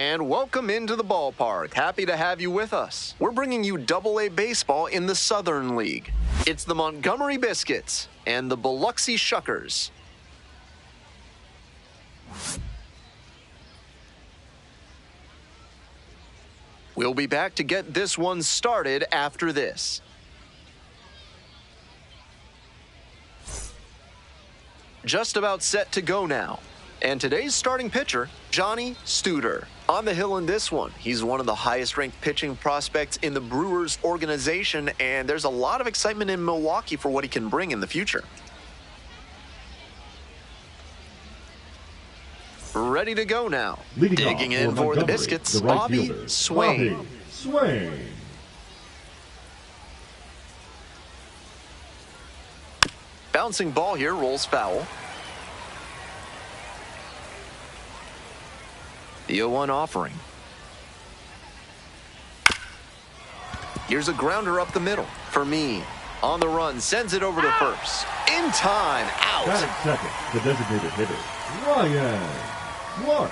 And welcome into the ballpark. Happy to have you with us. We're bringing you Double-A baseball in the Southern League. It's the Montgomery Biscuits and the Biloxi Shuckers. We'll be back to get this one started after this. Just about set to go now. And today's starting pitcher, Johnny Studer. On the hill in this one, he's one of the highest-ranked pitching prospects in the Brewers organization, and there's a lot of excitement in Milwaukee for what he can bring in the future. Ready to go now. Digging in for the Biscuits, Bobby Swain. Bouncing ball here, rolls foul. The 0-1 offering. Here's a grounder up the middle. For me, on the run, sends it over to first. In time, out. Batting second, the designated hitter, Ryan Clark.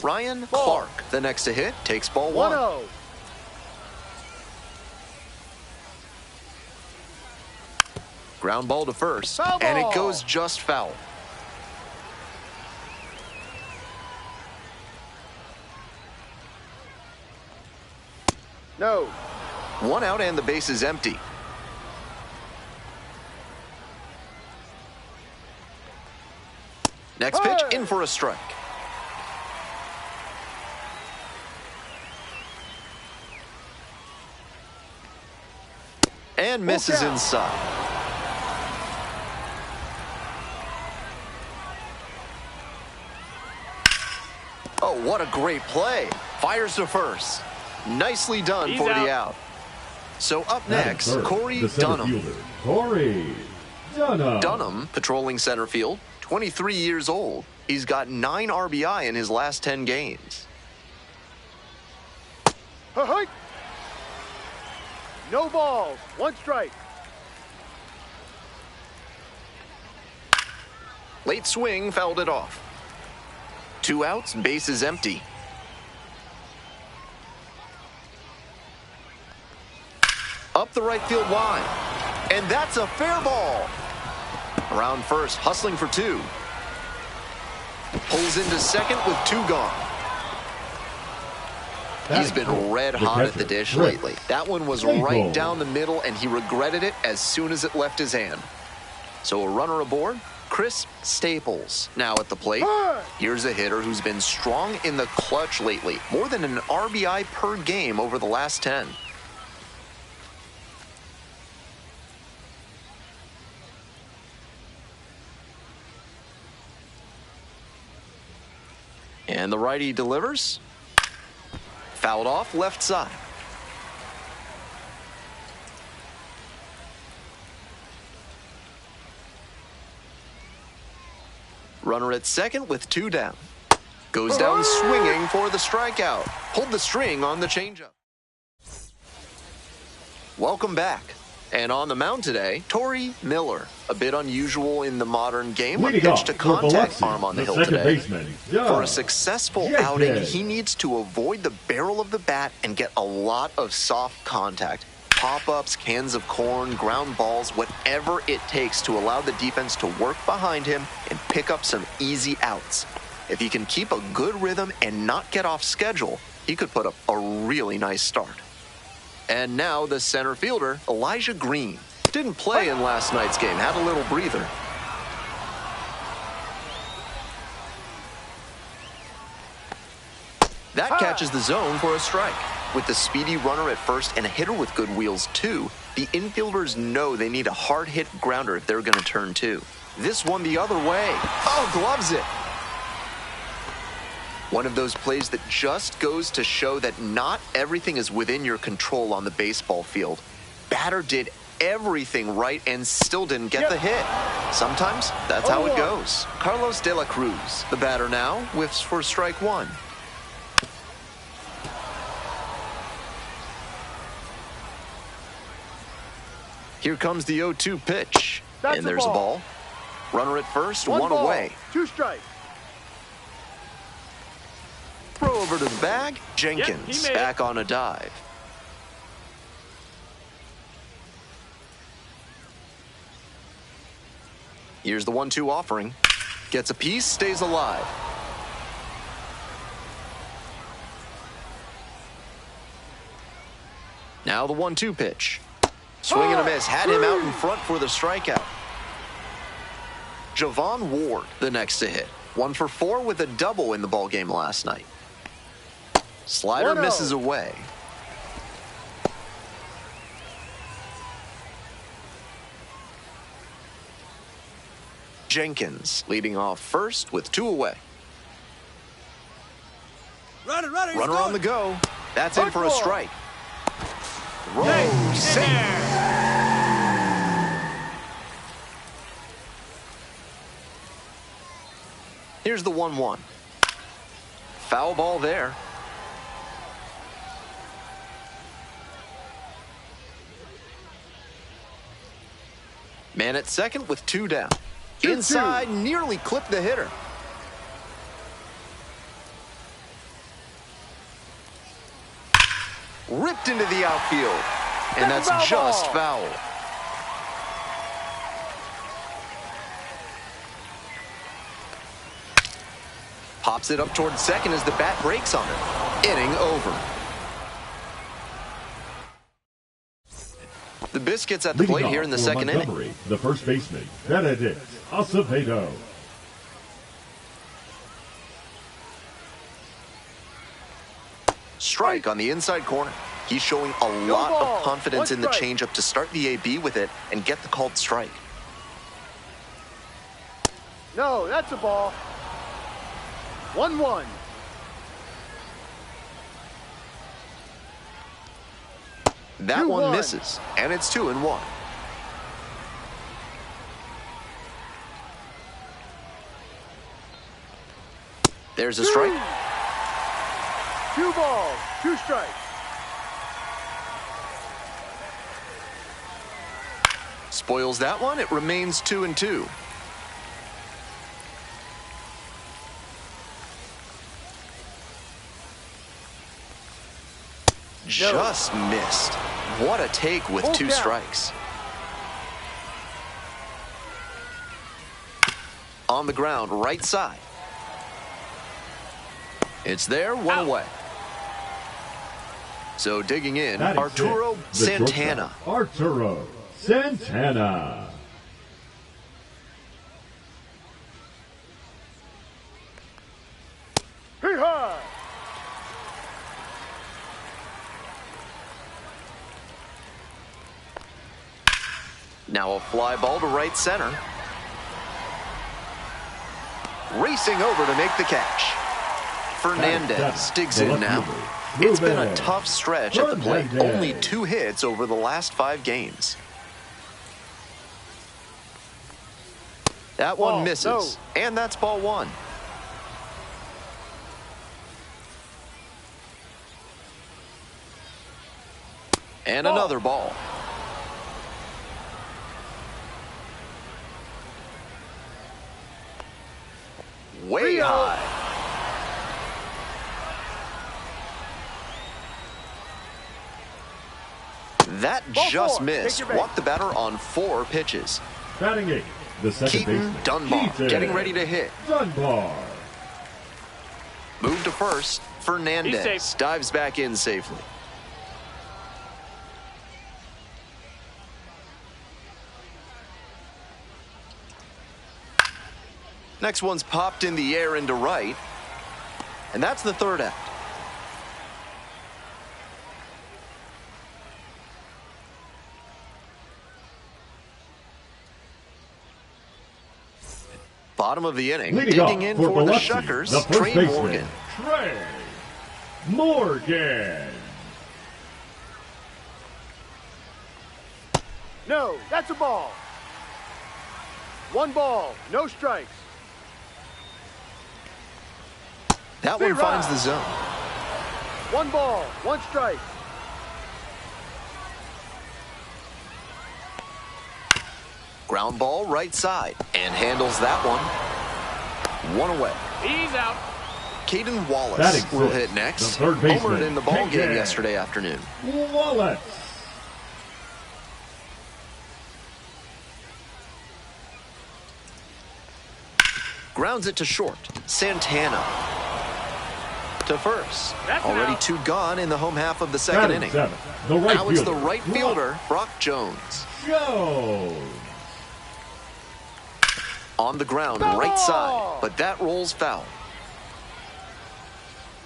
Ryan Clark, the next to hit, takes ball one. 1-0. Ground ball to first, and it goes just foul. No. One out and the base is empty. Next pitch, in for a strike. And misses inside. Oh, what a great play. Fires to first. Nicely done for the out. So up next, Corey Dunham. Dunham, patrolling center field, 23 years old. He's got 9 RBI in his last 10 games. No balls. 1 strike. Late swing, fouled it off. 2 outs, base is empty. Up the right field line. And that's a fair ball. Around first, hustling for 2. Pulls into second with 2 gone. He's been red hot at the dish lately. That one was right down the middle, and he regretted it as soon as it left his hand. So a runner aboard, Chris Staples now at the plate. Here's a hitter who's been strong in the clutch lately. More than an RBI per game over the last 10. And the righty delivers. Fouled off left side. Runner at second with 2 down. Goes down swinging for the strikeout. Pulled the string on the changeup. Welcome back. And on the mound today, Torrey Miller. A bit unusual in the modern game, but pitched a contact arm on the hill today. For a successful outing, he needs to avoid the barrel of the bat and get a lot of soft contact. Pop-ups, cans of corn, ground balls, whatever it takes to allow the defense to work behind him and pick up some easy outs. If he can keep a good rhythm and not get off schedule, he could put up a really nice start. And now the center fielder, Elijah Green. Didn't play in last night's game, had a little breather. That catches the zone for a strike. With the speedy runner at first and a hitter with good wheels too, the infielders know they need a hard-hit grounder if they're going to turn 2. This one the other way. Oh, gloves it. One of those plays that just goes to show that not everything is within your control on the baseball field. Batter did everything right and still didn't get the hit. Sometimes that's how it goes. Carlos De La Cruz, the batter now, whiffs for strike 1. Here comes the 0-2 pitch. And there's a ball. Runner at first, One one ball, away. 2 strikes. Throw over to the bag. Jenkins back on a dive. Here's the 1-2 offering. Gets a piece, stays alive. Now the 1-2 pitch. Swing and a miss. Had him out in front for the strikeout. Javon Ward, the next to hit. 1 for 4 with a double in the ballgame last night. Slider misses away. Jenkins leading off first with 2 away. Runner on the go. That's in for a strike. Throw, safe. Here's the 1-1. Foul ball there. Man at second with 2 down. Inside, nearly clipped the hitter. Ripped into the outfield. And that's just foul. Pops it up towards second as the bat breaks on it. Inning over. The Biscuits at the plate here in the second inning. The first baseman, Benedict Acevedo. Strike on the inside corner. He's showing a lot of confidence in the changeup to start the AB with it and get the called strike. No, that's a ball. 1-1. That one misses, and it's 2-1. There's a strike. 2 balls, 2 strikes. Spoils that one. It remains 2-2. Just missed. What a take with 2 strikes. On the ground, right side. It's there, 1 away. So digging in, Arturo Santana. Arturo Santana. Hee-haw! Now a fly ball to right center. Racing over to make the catch. Fernandez digs in now. It's been a tough stretch at the plate. Only 2 hits over the last 5 games. That one misses, and that's ball 1. And another ball. Way high. That just missed. Walked the batter on 4 pitches. Batting 8, the second baseman. Dunbar getting ready to hit. Dunbar. Move to first. Fernandez dives back in safely. Next one's popped in the air into right. And that's the 3rd out. Bottom of the inning, digging in for the Shuckers, Trey Morgan. Trey Morgan. No, that's a ball. 1 ball, no strikes. That one finds the zone. 1 ball, 1 strike. Ground ball right side and handles that one. One away. He's out. Caden Wallace will hit next. Homered in the ball game yesterday afternoon. Wallace. Grounds it to short. Santana to first. Already 2 gone in the home half of the second inning. Now it's the right fielder, Brock Jones. On the ground, right side, but that rolls foul.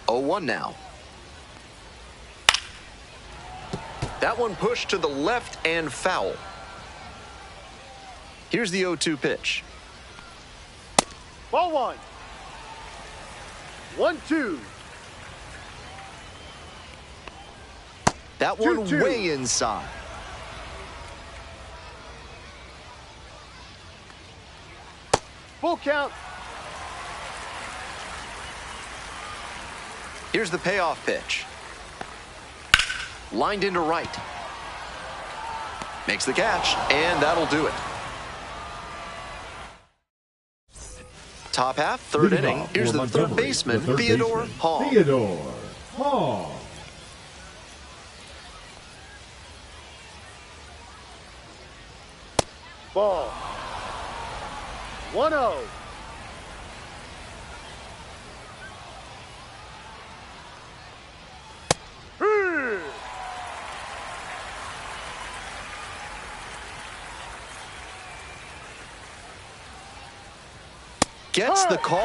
0-1 now. That one pushed to the left and foul. Here's the 0-2 pitch. Ball 1. 1-2. That one 2-2. way inside. Full count. Here's the payoff pitch. Lined into right. Makes the catch, and that'll do it. Top half, third inning. Here's the third baseman, Theodore Hall. Ball. 1-0. Gets the call.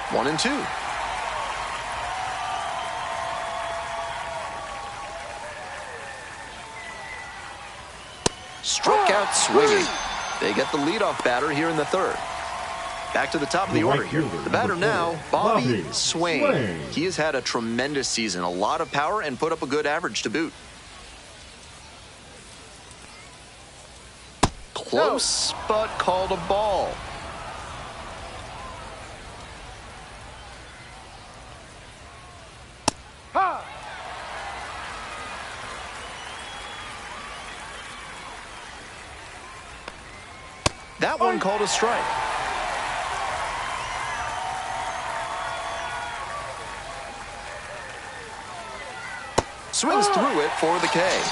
1-2. Struck out swinging. They get the leadoff batter here in the third. Back to the top of the order here. The batter now, Bobby Swain. He has had a tremendous season, a lot of power, and put up a good average to boot. Close, but called a ball. Ha! That one called a strike. Swings through it for the K.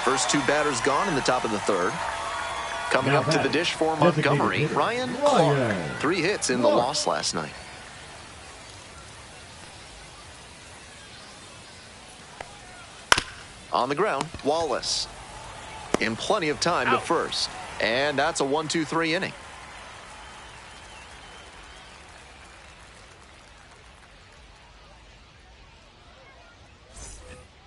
First 2 batters gone in the top of the third. Coming up to the dish for Montgomery, Ryan Clark. 3 hits in the loss last night. On the ground, Wallace. In plenty of time to first. And that's a 1-2-3 inning.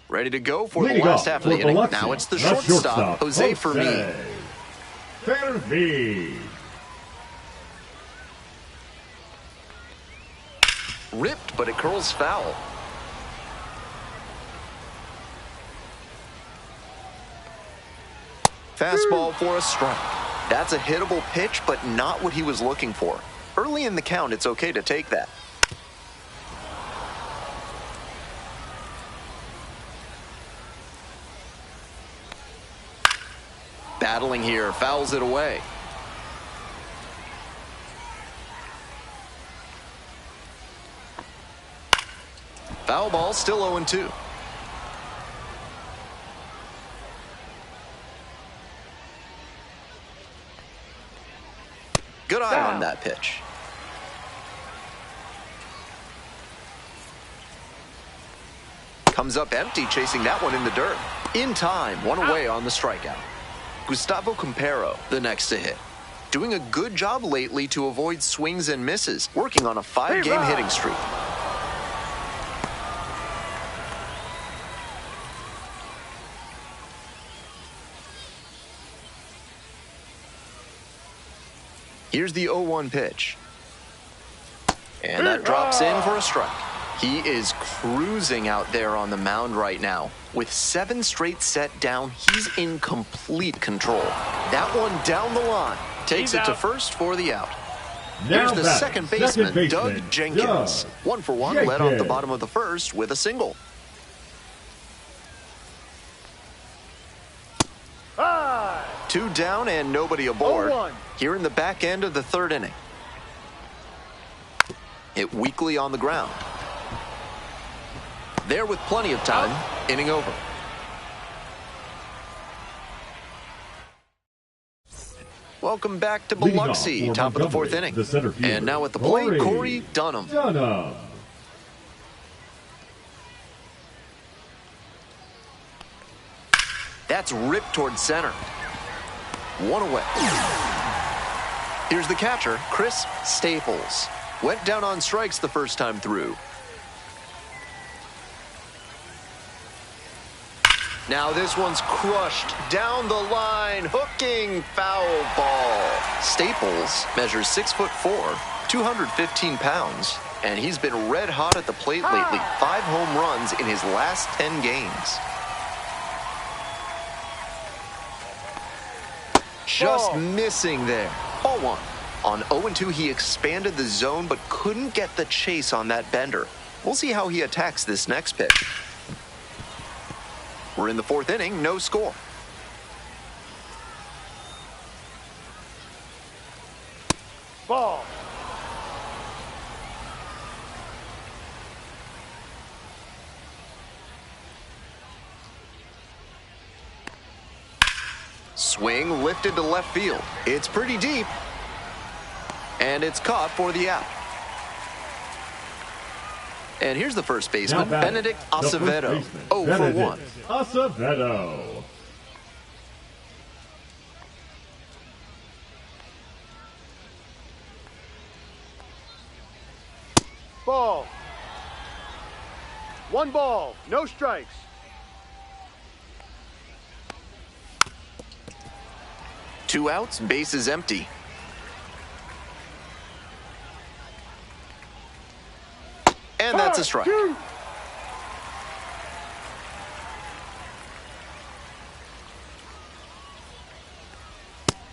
Ready to go for the last half of the inning. Now it's the shortstop, Jose Fermin. Ripped, but it curls foul. Fastball for a strike. That's a hittable pitch, but not what he was looking for. Early in the count, it's okay to take that. Battling here, fouls it away. Foul ball, still 0-2. Good eye on that pitch. Comes up empty, chasing that one in the dirt. In time, one away on the strikeout. Gustavo Campero, the next to hit. Doing a good job lately to avoid swings and misses, working on a 5-game hitting streak. Here's the 0-1 pitch. And that drops in for a strike. He is cruising out there on the mound right now. With 7 straight set down, he's in complete control. That one down the line. Takes it to first for the out. Here's the second baseman, Doug Jenkins. 1 for 1, led off the bottom of the first with a single. 2 down and nobody aboard. 0-1. Here in the back end of the 3rd inning. Hit weakly on the ground. There with plenty of time. Inning over. Welcome back to Biloxi, top of the 4th inning. And now at the plate, Corey Dunham. That's ripped towards center. 1 away. Here's the catcher, Chris Staples. Went down on strikes the first time through. Now this one's crushed down the line, hooking foul ball. Staples measures 6'4", 215 pounds, and he's been red hot at the plate lately. 5 home runs in his last 10 games. Just missing there. Ball 1. On 0-2, he expanded the zone but couldn't get the chase on that bender. We'll see how he attacks this next pitch. We're in the 4th inning, no score. Ball. Swing lifted to left field. It's pretty deep. And it's caught for the out. And here's the first baseman, Benedict Acevedo. 0 for 1. Acevedo. Ball. 1 ball, no strikes. Two outs, bases empty. And that's a strike.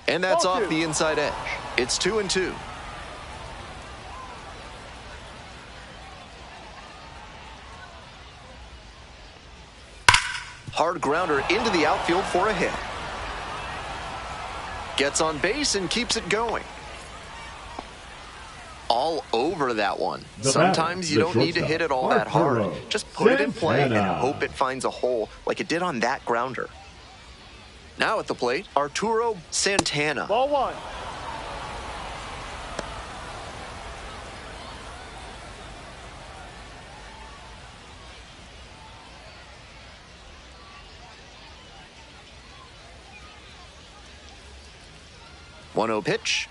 And that's off the inside edge. It's 2-2. Hard grounder into the outfield for a hit. Gets on base and keeps it going. All over that one. Sometimes you don't need to hit it all that hard. Just put it in play and hope it finds a hole like it did on that grounder. Now at the plate, Arturo Santana. Ball 1. One-oh pitch.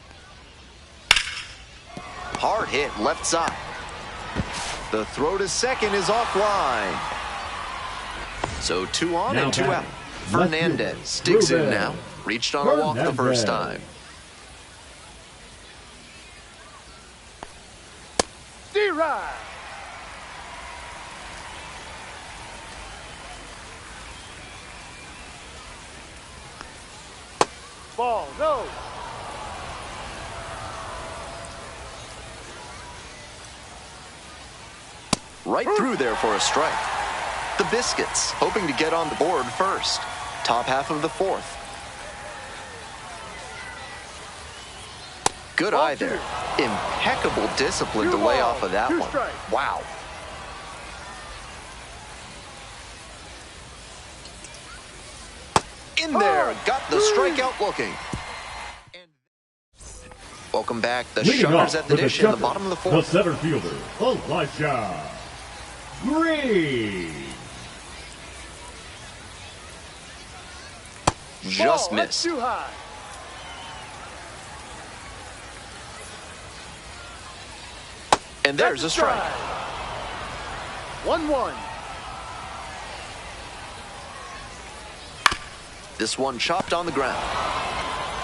Hard hit left side. The throw to second is offline. So 2 on and 2 out. Fernandez digs in now. Reached on a walk the first time. D-Ride. Ball, no. Right through there for a strike. The Biscuits hoping to get on the board first. Top half of the 4th. Good eye there. Impeccable discipline to lay off of that one. Wow. In there, got the strikeout looking. Welcome back. The Shuckers at the dish in the bottom of the 4th. The center fielder, Elijah Green. Just missed. Too high. And there's a strike. 1-1. This one chopped on the ground.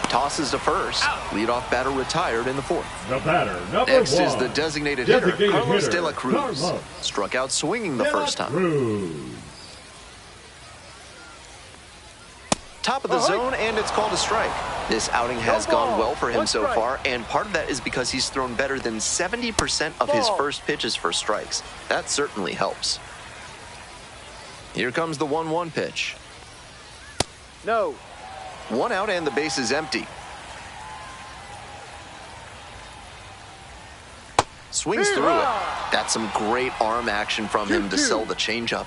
Tosses to first. Leadoff batter retired in the 4th. The batter, number Next 1. is the designated hitter, Carlos de la Cruz. Struck out swinging the first time. Top of the zone, and it's called a strike. This outing has gone well for him so far, and part of that is because he's thrown better than 70% of his first pitches for strikes. That certainly helps. Here comes the 1-1 pitch. No. One out and the base is empty. Swings through it. That's some great arm action from him to sell the changeup.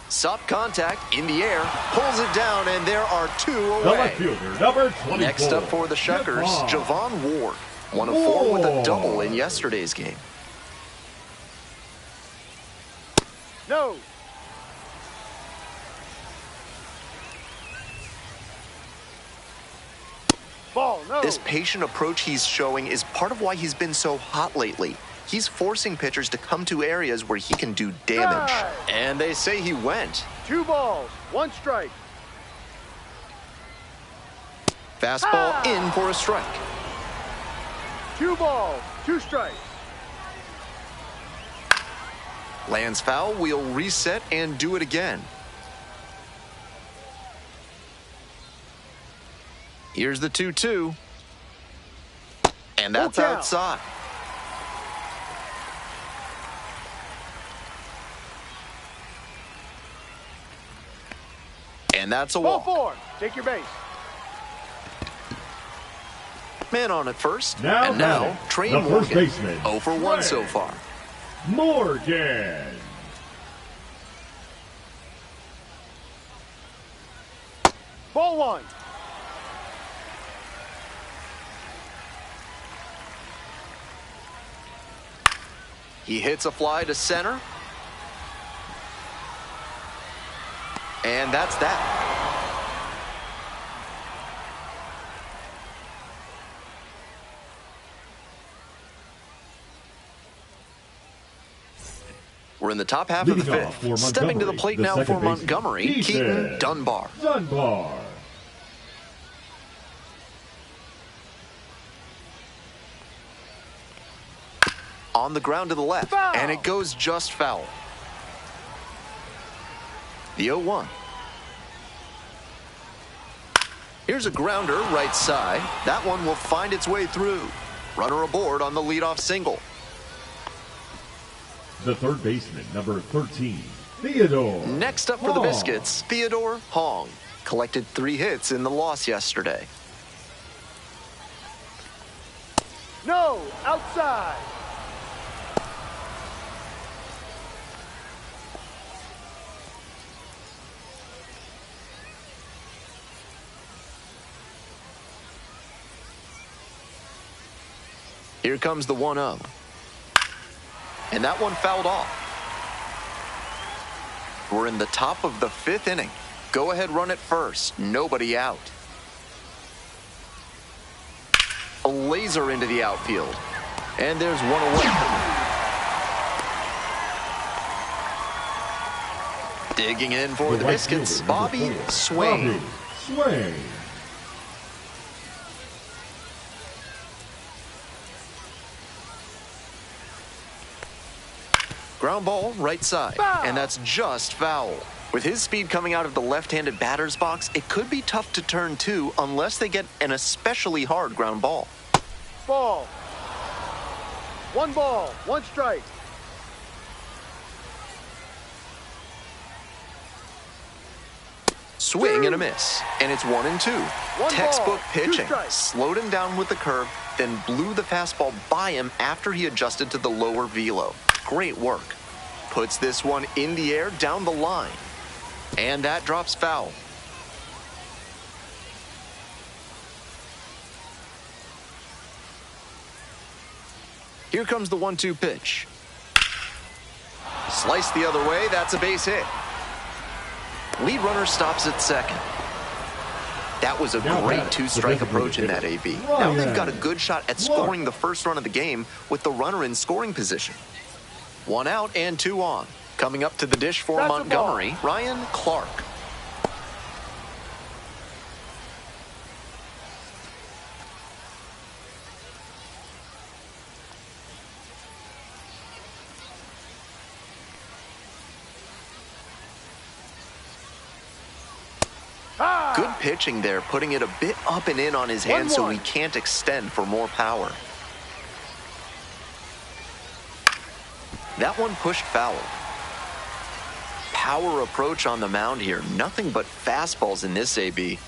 Soft contact in the air, pulls it down, and there are two away. Number 24. Next up for the Shuckers, Javon Ward. 1 of 4 with a double in yesterday's game. No. Ball, no. This patient approach he's showing is part of why he's been so hot lately. He's forcing pitchers to come to areas where he can do damage. And they say he went. 2 balls, 1 strike. Fastball in for a strike. 2 balls, 2 strikes. Lands foul, we'll reset and do it again. Here's the 2-2. And that's outside. And that's a walk. Ball 4. Take your base. Man on at first. Now Trey the Morgan. first baseman. 0 for 1 so far. Morgan. Ball 1. He hits a fly to center. And that's that. We're in the top half of the fifth. Stepping to the plate now for Montgomery, Keaton Dunbar. On the ground to the left, and it goes just foul. The 0-1. Here's a grounder right side. That one will find its way through. Runner aboard on the leadoff single. The third baseman, number 13, Theodore. Next up for the Biscuits, Theodore Hong. Collected 3 hits in the loss yesterday. No, outside. Here comes the 1-0. And that one fouled off. We're in the top of the 5th inning. Go ahead, run it first. Nobody out. A laser into the outfield. And there's one away. Digging in for the Biscuits, Bobby Swain. Ground ball, right side. Foul. And that's just foul. With his speed coming out of the left-handed batter's box, it could be tough to turn 2 unless they get an especially hard ground ball. Ball. 1 ball, 1 strike. Swing and a miss. And it's 1-2. Textbook ball, 2 pitching. strikes. Slowed him down with the curve, then blew the fastball by him after he adjusted to the lower velo. Great work. Puts this one in the air down the line. And that drops foul. Here comes the 1-2 pitch. Sliced the other way, that's a base hit. Lead runner stops at second. That was a great 2-strike approach in that AB. Now they've got a good shot at scoring the first run of the game with the runner in scoring position. 1 out and 2 on. Coming up to the dish for Montgomery, Ryan Clark. Good pitching there, putting it a bit up and in on his hand so he can't extend for more power. That one pushed foul. power approach on the mound here. Nothing but fastballs in this AB.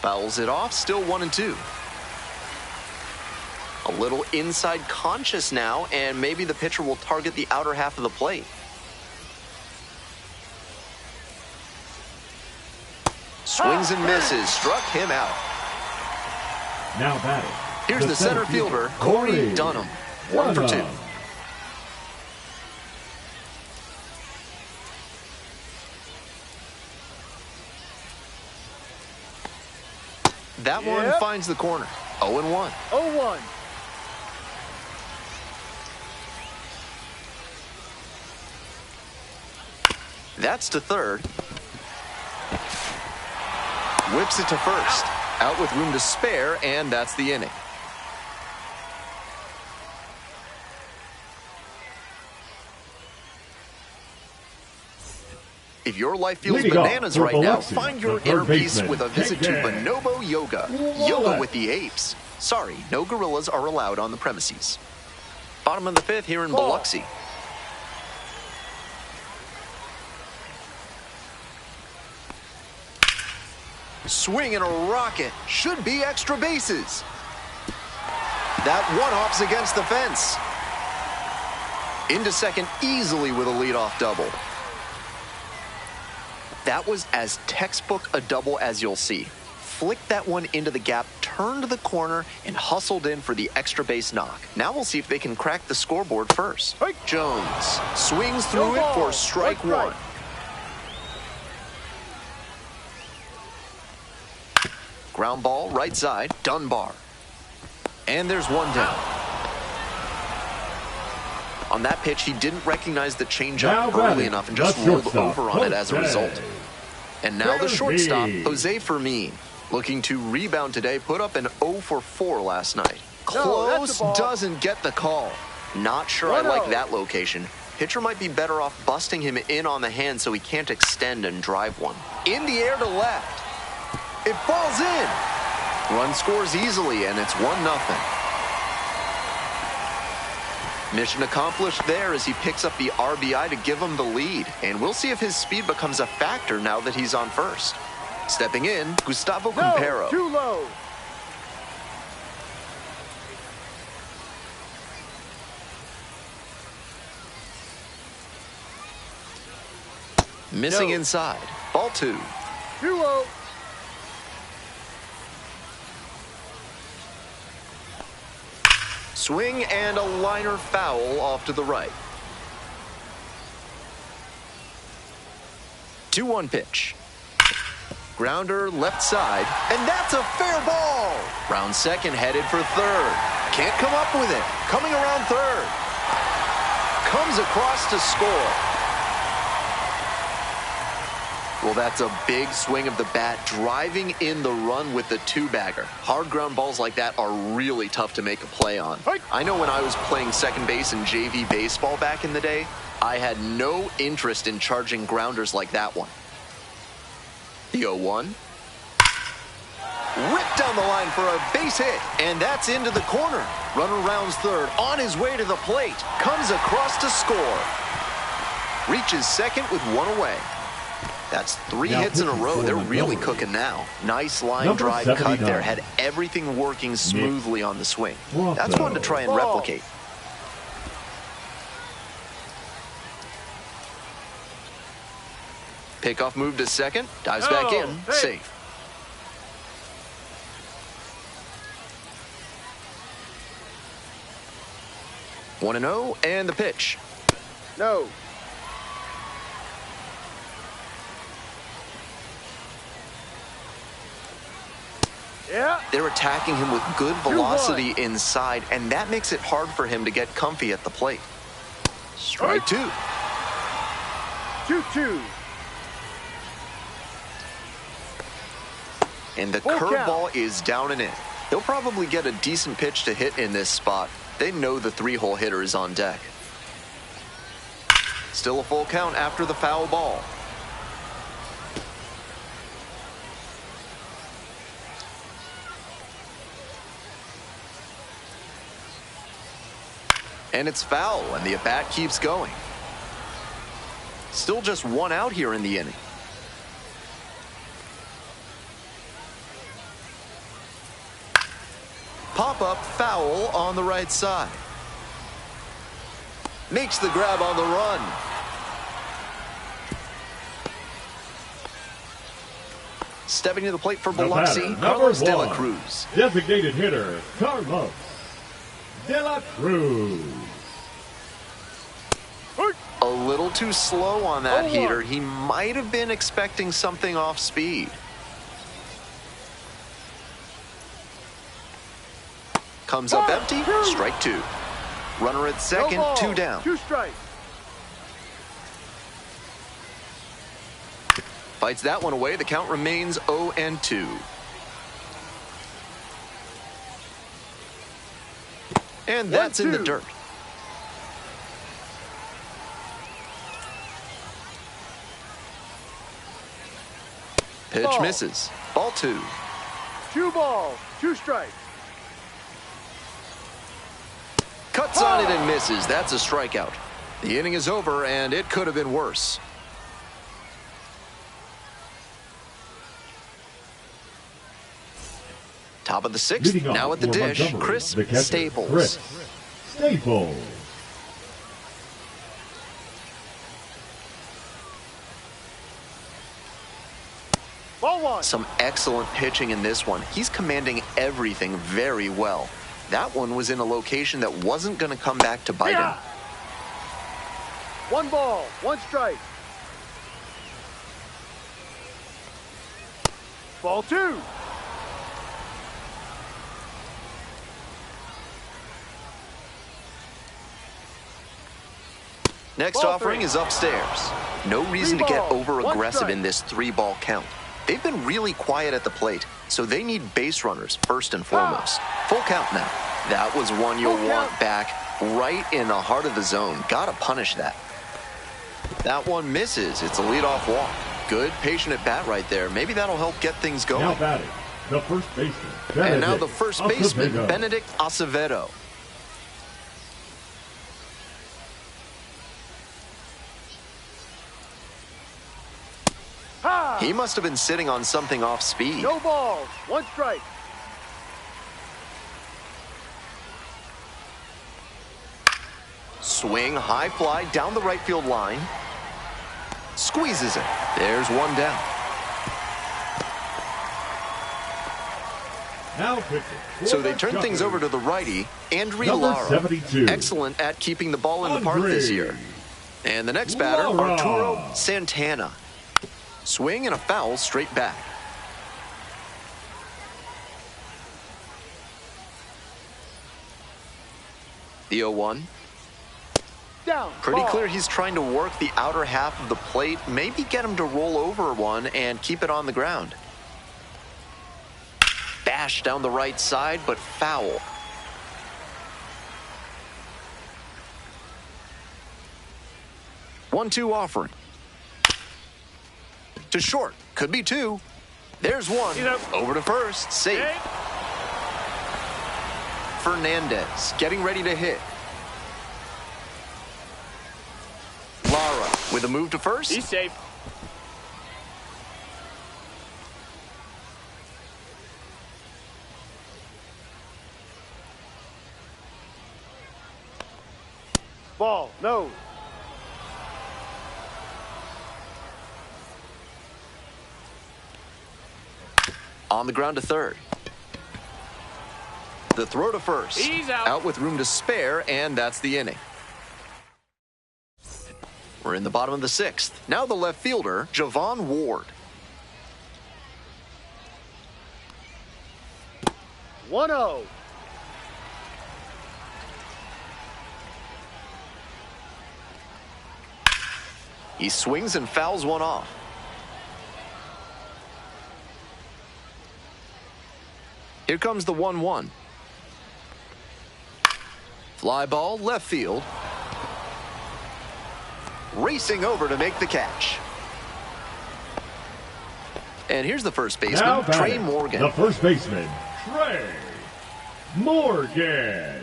Fouls it off, still 1-2. A little inside conscious now, and maybe the pitcher will target the outer half of the plate. Swings and misses, struck him out. Now batting. Here's the center fielder, Corey Dunham. 1 for 2. That one finds the corner. 0-1. 0-1. That's to third. Whips it to first. Out with room to spare, and that's the inning. If your life feels bananas right now, find your inner peace with a visit to Bonobo Yoga. Yoga with the apes. Sorry, no gorillas are allowed on the premises. Bottom of the 5th here in Biloxi. Swing and a rocket. Should be extra bases. That one hops against the fence. Into second easily with a leadoff double. That was as textbook a double as you'll see. Flicked that one into the gap, turned the corner, and hustled in for the extra base knock. Now we'll see if they can crack the scoreboard first. Jones swings through it for strike one. Ground ball, right side, Dunbar. And there's one down. On that pitch, he didn't recognize the changeup early enough and just rolled over on it as a result. And now the shortstop, Jose Fermin, looking to rebound today, put up an 0 for 4 last night. Close, doesn't get the call. Not sure I like that location. Pitcher might be better off busting him in on the hand so he can't extend and drive one. In the air to left. It falls in. Run scores easily, and it's 1-0. Mission accomplished there as he picks up the RBI to give him the lead. And we'll see if his speed becomes a factor now that he's on first. Stepping in, Gustavo Campero. Too low. Missing inside. Ball 2. Too low. Swing and a liner foul off to the right. 2-1 pitch. Grounder left side, and that's a fair ball. Round second headed for third. Can't come up with it. Coming around third. Comes across to score. Well, that's a big swing of the bat, driving in the run with the two-bagger. Hard ground balls like that are really tough to make a play on. I know when I was playing second base in JV baseball back in the day, I had no interest in charging grounders like that one. The 0-1. Ripped down the line for a base hit, and that's into the corner. Runner rounds third, on his way to the plate. Comes across to score. Reaches second with one away. That's 3 hits in a row. They're really cooking now. Nice line drive cut there. Had everything working smoothly on the swing. That's one to try and replicate. Pickoff move to second. Dives back in. Safe. One and 0, and the pitch. No. Yeah. They're attacking him with good velocity inside, and that makes it hard for him to get comfy at the plate. Strike 2. 2-2. And the curveball is down and in. They'll probably get a decent pitch to hit in this spot. They know the 3-hole hitter is on deck. Still a full count after the foul ball. And it's foul, and the at-bat keeps going. Still just one out here in the inning. Pop-up foul on the right side. Makes the grab on the run. Stepping to the plate for Biloxi, Carlos De La Cruz. Designated hitter, Carlos De La Cruz. A little too slow on that heater. He might have been expecting something off speed. Comes up empty, strike two. Runner at second, two down. 2 strikes. Fights that one away. The count remains 0-2. And that's in the dirt. Pitch misses. Ball 2. 2 balls, 2 strikes. Cuts on it and misses. That's a strikeout. The inning is over, and it could have been worse. Top of the 6th, now at the dish, Chris Staples. Chris Staples. Ball 1. Some excellent pitching in this one. He's commanding everything very well. That one was in a location that wasn't going to come back to bite him. 1 ball, 1 strike. Ball 2. Next offering is upstairs. No reason to get over-aggressive in this 3-ball count. They've been really quiet at the plate, so they need base runners first and foremost. Full count now. That was one you'll want back right in the heart of the zone. Gotta punish that. That one misses. It's a leadoff walk. Good patient at bat right there. Maybe that'll help get things going. Now batting, the first baseman. And now the first baseman, Benedict Acevedo. He must have been sitting on something off speed. No balls, 1 strike. Swing, high fly down the right field line. Squeezes it. There's one down. Now pitching. So they turn things over to the righty, Andrew Lara. 72. Excellent at keeping the ball in the park this year. And the next batter, Lara. Arturo Santana. Swing and a foul straight back. The 0-1. Down. Pretty clear he's trying to work the outer half of the plate, maybe get him to roll over one and keep it on the ground. Bash down the right side, but foul. One-two offering. To short. Could be 2. There's 1. Over to first. Safe. Fernandez getting ready to hit. Lara with a move to first. He's safe. Ball, no. On the ground to third. The throw to first. He's out. Out with room to spare, and that's the inning. We're in the bottom of the 6th. Now the left fielder, Javon Ward. 1-0. He swings and fouls one off. Here comes the 1-1. Fly ball, left field. Racing over to make the catch. And here's the first baseman, Trey Morgan. The first baseman, Trey Morgan.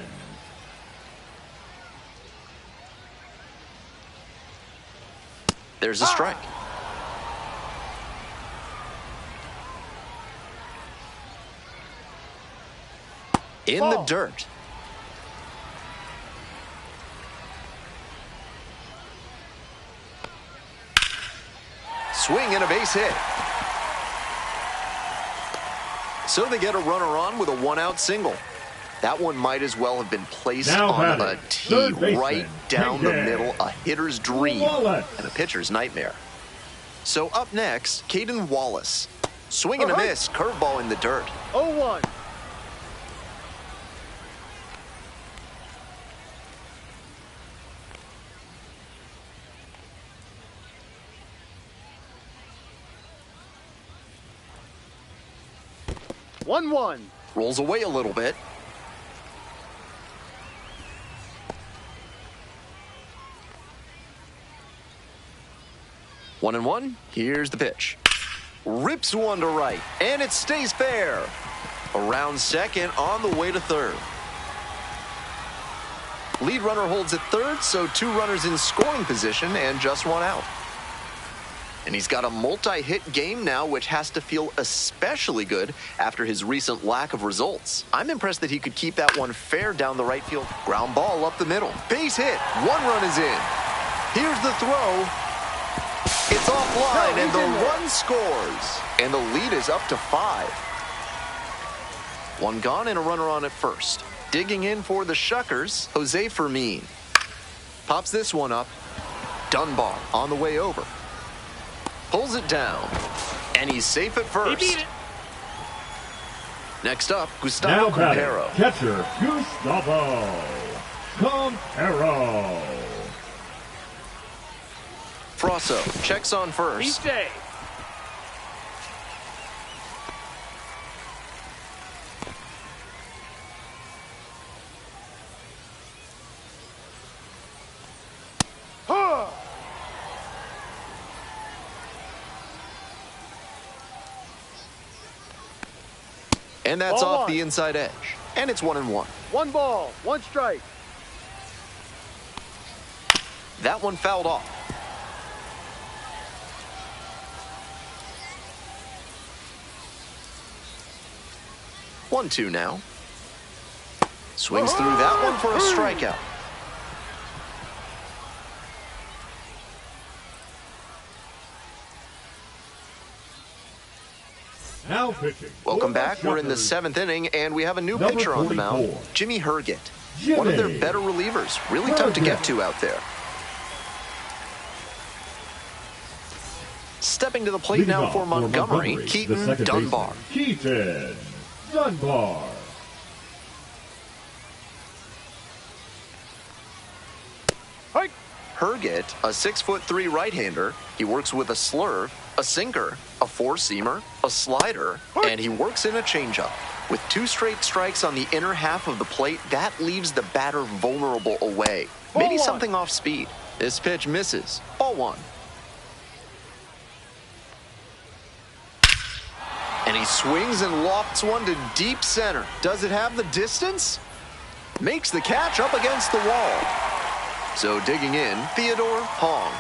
There's a strike. In the dirt. Swing and a base hit. So they get a runner on with a one-out single. That one might as well have been placed on a tee right down the middle, a hitter's dream and a pitcher's nightmare. So up next, Caden Wallace. Swing and a miss, curveball in the dirt. 0-1. One. Rolls away a little bit. One and one. Here's the pitch. Rips one to right, and it stays fair. Around second, on the way to third. Lead runner holds at third, so two runners in scoring position and just one out. And he's got a multi-hit game now, which has to feel especially good after his recent lack of results. I'm impressed that he could keep that one fair down the right field. Ground ball up the middle. Base hit. One run is in. Here's the throw. It's offline, and the run scores. And the lead is up to 5. One gone and a runner on at first. Digging in for the Shuckers, Jose Fermin. Pops this one up. Dunbar on the way over. Pulls it down, and he's safe at first. He beat it. Next up, Gustavo Campero. Catcher, Gustavo Campero. Frosso checks on first. He stay. And that's off the inside edge. And it's 1-1. 1 ball, 1 strike. That one fouled off. 1-2 now. Swings through that one for a strikeout. Now pitching. Welcome back. We're in the 7th inning, and we have a new pitcher on the mound, Jimmy Herget. One of their better relievers. Really tough to get to out there. Stepping to the plate now for Montgomery, Keaton Dunbar. Keaton Dunbar. Herget, a 6'3" right-hander. He works with a slurve, a sinker, a four-seamer, a slider, and he works in a changeup. With 2 straight strikes on the inner half of the plate, that leaves the batter vulnerable away. Maybe something off speed. This pitch misses. Ball 1. And he swings and lofts one to deep center. Does it have the distance? Makes the catch up against the wall. So digging in, Theodore Hong.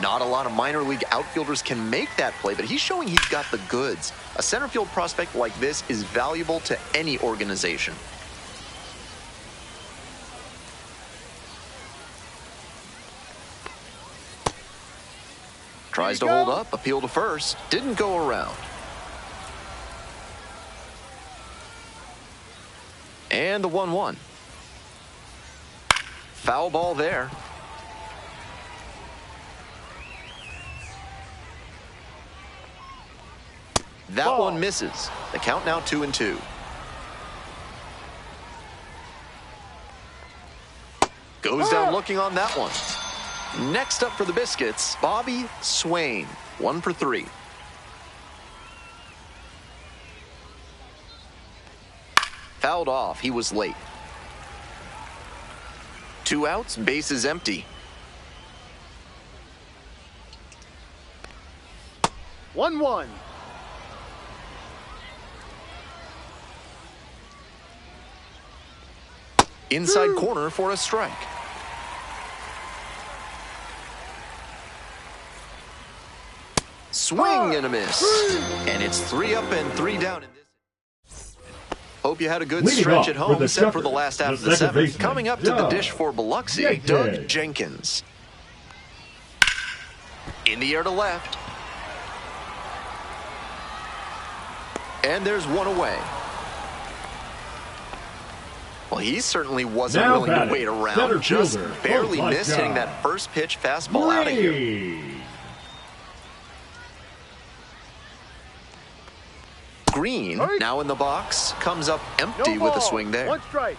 Not a lot of minor league outfielders can make that play, but he's showing he's got the goods. A center field prospect like this is valuable to any organization. Tries to hold up, appeal to first. Didn't go around. And the 1-1. Foul ball there. That one misses. The count now 2-2. Goes down looking on that one. Next up for the Biscuits, Bobby Swain. 1 for 3. Fouled off. He was late. 2 outs, bases empty. 1-1. Inside corner for a strike. Swing and a miss. And it's 3 up and 3 down in this. Hope you had a good stretch at home set for the last half of the 7th. Coming up to the dish for Biloxi, Doug Jenkins. In the air to left. And there's one away. Well, he certainly wasn't willing to wait around. Just barely missed hitting that first pitch fastball out of here. Green, now in the box, comes up empty with a swing there. 1 strike.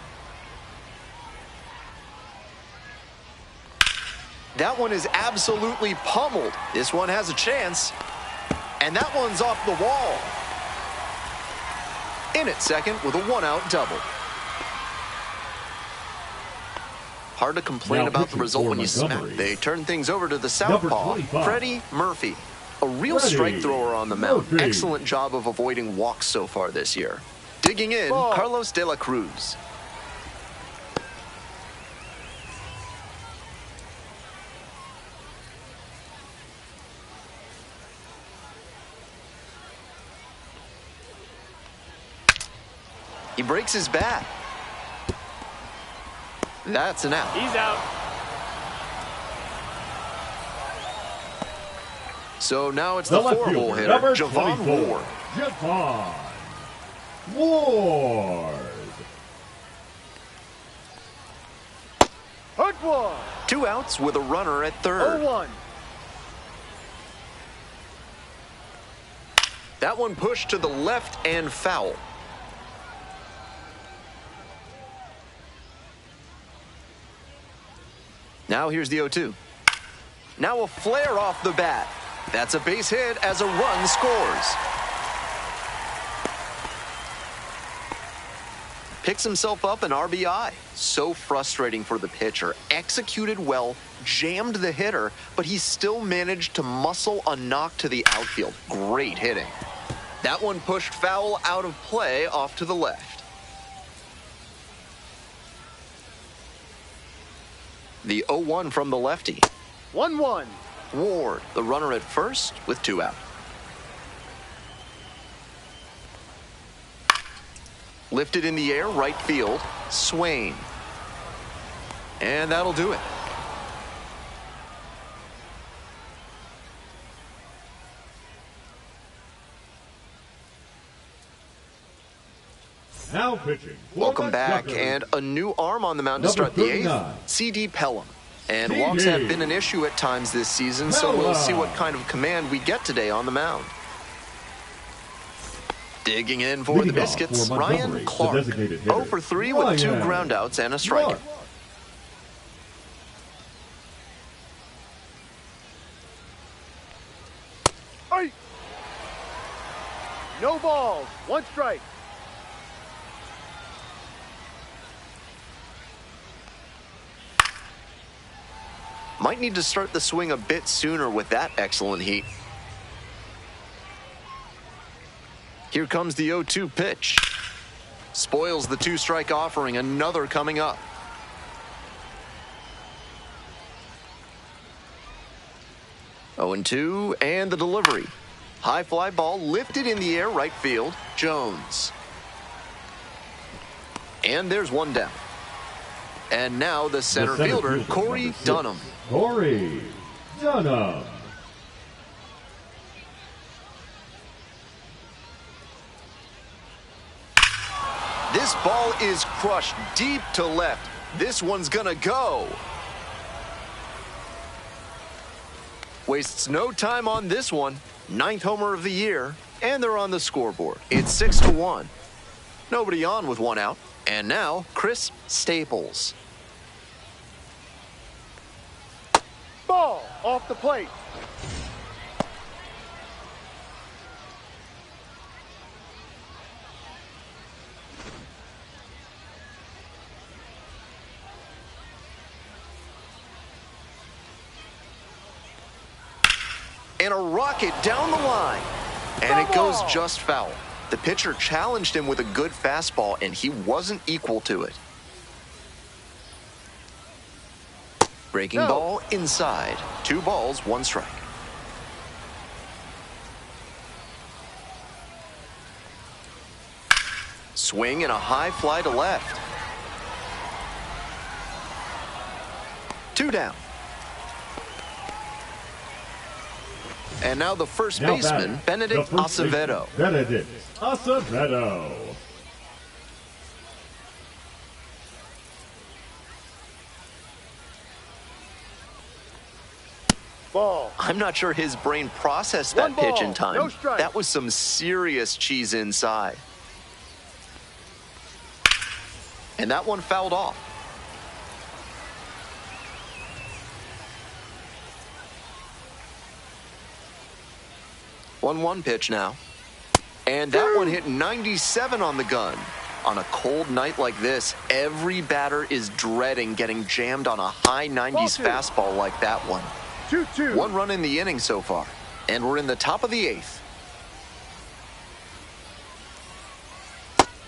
That one is absolutely pummeled. This one has a chance. And that one's off the wall. In at second with a 1-out double. Hard to complain about the result when you smack. They turn things over to the southpaw, Freddie Murphy. A real strike thrower on the mound. Excellent job of avoiding walks so far this year. Digging in, Carlos De La Cruz. He breaks his bat. That's an out. He's out. So now it's the 4-hole hitter, Javon Ward. Javon Ward. Hard one. 2 outs with a runner at third. 0-1. That one pushed to the left and foul. Now here's the 0-2. Now a flare off the bat. That's a base hit as a run scores. Picks himself up an RBI. So frustrating for the pitcher. Executed well, jammed the hitter, but he still managed to muscle a knock to the outfield. Great hitting. That one pushed foul out of play off to the left. The 0-1 from the lefty. 1-1. Ward, the runner at first with 2 out. Lifted in the air, right field, Swain. And that'll do it. Now pitching. Welcome back, and a new arm on the mound to start the 8th, C.D. Pelham. And walks have been an issue at times this season, so we'll see what kind of command we get today on the mound. Digging in for the Biscuits, Ryan Clark. 0 for 3 with 2 groundouts and a strikeout. No balls. 1 strike. Might need to start the swing a bit sooner with that excellent heat. Here comes the 0-2 pitch. Spoils the 2-strike offering, another coming up. Oh, 0-2, and the delivery. High fly ball lifted in the air, right field, Jones. And there's one down. And now the center fielder, Corey Dunham. Corey Dunham. This ball is crushed deep to left. This one's gonna go. Wastes no time on this one. 9th homer of the year, and they're on the scoreboard. It's 6-1. Nobody on with 1 out. And now, Chris Staples. Ball off the plate. And a rocket down the line. And it goes just foul. The pitcher challenged him with a good fastball, and he wasn't equal to it. Breaking ball inside. 2 balls, 1 strike. Swing and a high fly to left. 2 down. And now the first baseman, Benedict Acevedo. Benedict Acevedo. Ball. I'm not sure his brain processed that pitch in time. No strike. That was some serious cheese inside. And that one fouled off. 1-1 pitch now. And that one hit 97 on the gun. On a cold night like this, every batter is dreading getting jammed on a high 90s fastball like that one. 2-2. 1 run in the inning so far. And we're in the top of the 8th.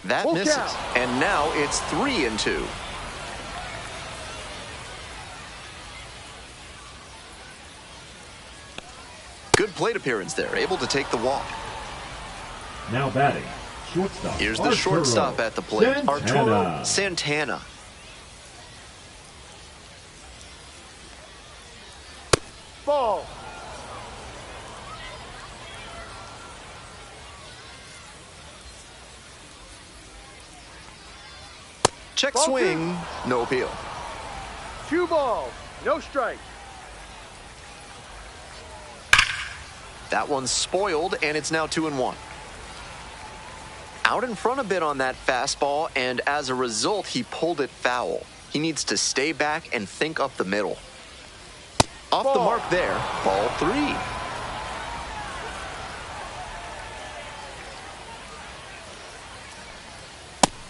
That misses. And now it's 3-2. Good plate appearance there, able to take the walk. Now batting, shortstop. Here's the shortstop at the plate, Arturo Santana. Ball. Check swing, no appeal. 2 balls, no strike. That one's spoiled, and it's now 2-1. Out in front a bit on that fastball, and as a result, he pulled it foul. He needs to stay back and think up the middle. Off the mark there, ball 3.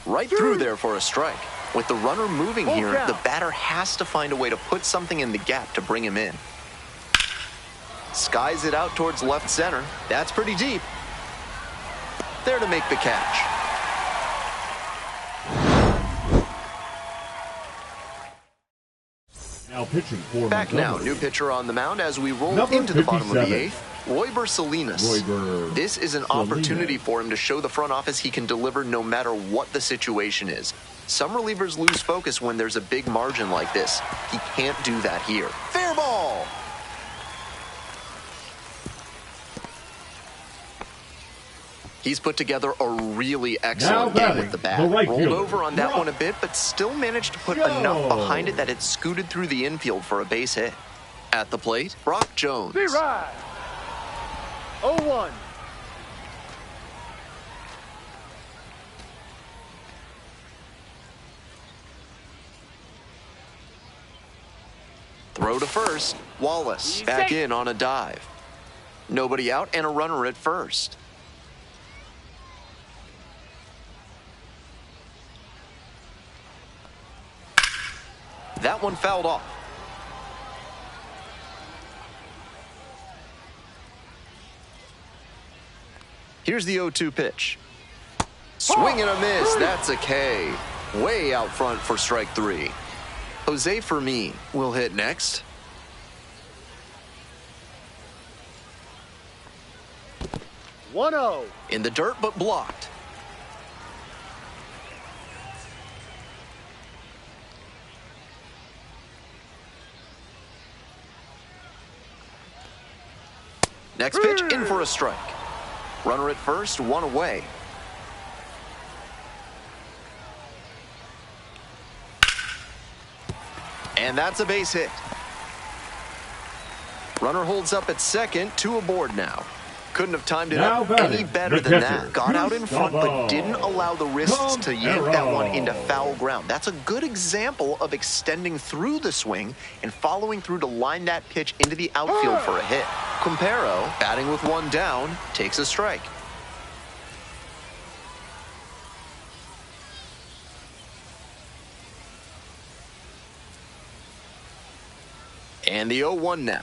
Right through there for a strike. With the runner moving here, the batter has to find a way to put something in the gap to bring him in. Skies it out towards left center. That's pretty deep. There to make the catch. Now pitching for Back now, new pitcher on the mound as we roll into the bottom of the 8th. Royber Salinas. This is an opportunity for him to show the front office he can deliver no matter what the situation is. Some relievers lose focus when there's a big margin like this. He can't do that here. Fair ball! He's put together a really excellent game with the bat. Rolled over on that one a bit, but still managed to put enough behind it that it scooted through the infield for a base hit. At the plate, Brock Jones. Be right. 0-1. Throw to first. Wallace back in on a dive. Nobody out and a runner at first. That one fouled off. Here's the 0-2 pitch. Swing and a miss. That's a K. Way out front for strike 3. Jose Fermin will hit next. (1-0) In the dirt, but blocked. Next pitch, in for a strike. Runner at first, 1 away. And that's a base hit. Runner holds up at second, 2 aboard now. Couldn't have timed it up any better than that. Got out in front, but didn't allow the wrists to yank that one into foul ground. That's a good example of extending through the swing and following through to line that pitch into the outfield for a hit. Campero, batting with 1 down, takes a strike. And the 0-1 now.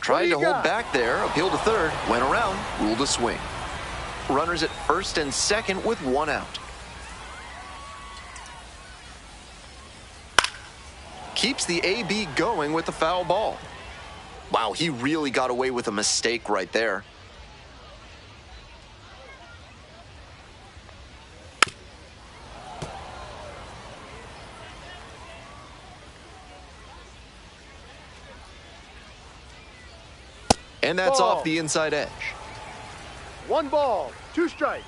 Tried to hold back there, appealed to third, went around, ruled a swing. Runners at first and second with 1 out. Keeps the AB going with the foul ball. Wow, he really got away with a mistake right there. And that's Ball. off the inside edge. 1 ball, 2 strikes.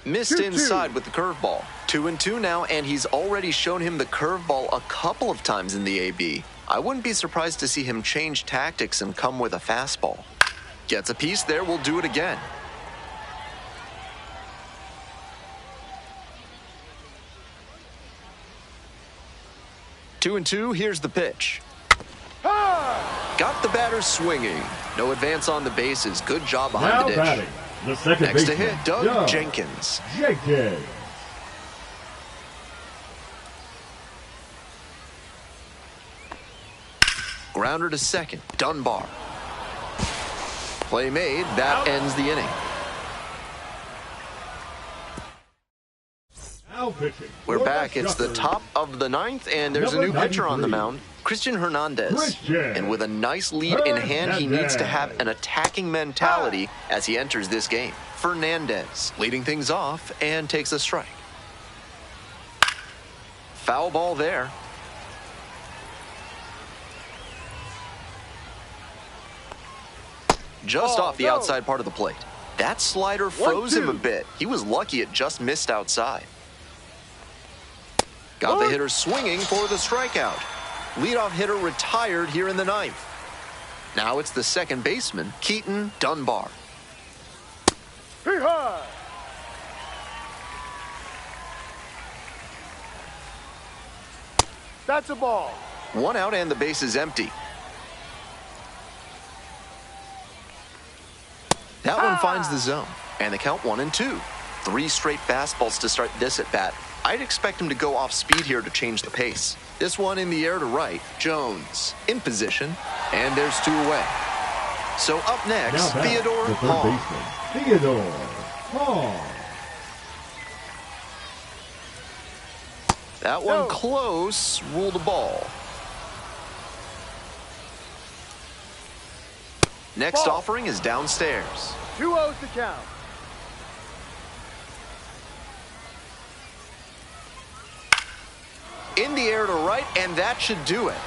Missed 2-2. inside with the curveball. 2-2 now, and he's already shown him the curveball a couple of times in the AB. I wouldn't be surprised to see him change tactics and come with a fastball. Gets a piece there, we'll do it again. 2-2, here's the pitch. Got the batter swinging. No advance on the bases. Good job behind Now the dish. batting, the second Next to baseman, hit, Doug Jenkins. Grounder to second, Dunbar. Play made, that ends the inning. We're back. It's the top of the 9th, and there's a new pitcher on the mound, Christian Hernandez. And with a nice lead in hand, he needs to have an attacking mentality as he enters this game. Fernandez leading things off and takes a strike. Foul ball there. Just off the outside part of the plate. That slider froze him a bit. He was lucky it just missed outside. Got the hitter swinging for the strikeout. Leadoff hitter retired here in the 9th. Now it's the second baseman, Keaton Dunbar. That's a ball. 1 out and the base is empty. That one finds the zone, and the count 1-2. 3 straight fastballs to start this at bat. I'd expect him to go off speed here to change the pace. This one in the air to right. Jones in position, and there's 2 away. So up next, Theodore Hall. Theodore Hall. That one close, ruled a ball. Next offering is downstairs. 2-0 to count. In the air to right, and that should do it.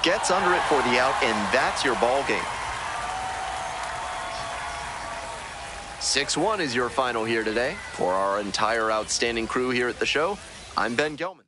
Gets under it for the out, and that's your ball game. 6-1 is your final here today. For our entire outstanding crew here at the show, I'm Ben Gelman.